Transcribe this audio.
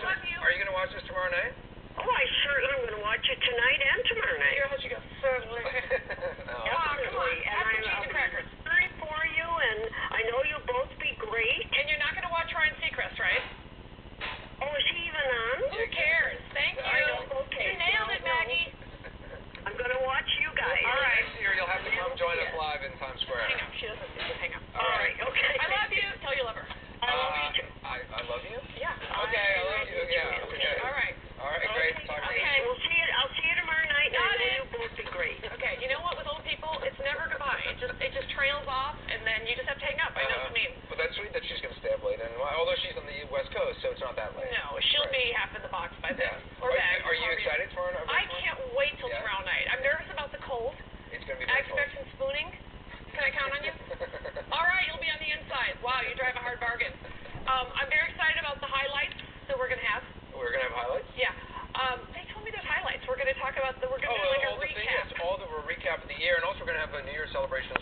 love you. Are you going to watch this tomorrow night? Oh, I certainly am going to watch it tonight and tomorrow night. Hear how she goes, certainly. Definitely. And Have some I'll cheese and crackers. be rooting for you, and I know you'll both be great. And you're not going to watch Ryan Seacrest, right? Oh, is he even on? Who cares? Thank you. I know, okay. You nailed it, Maggie. I'm going to watch you guys. All right. Next year, you'll have to come join us live in Times Square. Hang up. She doesn't. Just hang up. All right, okay. I love you. Tell you love her. I love you too. I love you? Yeah. Okay, I love you. Yeah, okay. All right. All right, great. Talk to you. Okay. I'll see you tomorrow night, and I Got know it. you'll both be great. Okay. You know what? With old people, it's never goodbye. It just trails off, and then you just have to hang up. I know what you mean. But that's sweet that she's going to stay up late, and although she's on the West Coast, so it's not that late. No, she'll be half in the box by then. Yeah. Or back. Are you excited for it? I can't wait till Yeah. tomorrow night. I'm nervous about the cold. It's going to be I very cold. expect some spooning. Can I count on you? All right, you'll be on the inside. Wow, you drive a hard bargain. I'm very excited about the highlights that we're going to have. We're going to have highlights? Yeah. They told me there's highlights. We're going to talk about we're going to do like a all the things, recap. yes, all the recap of the year, and also we're going to have a New Year's celebration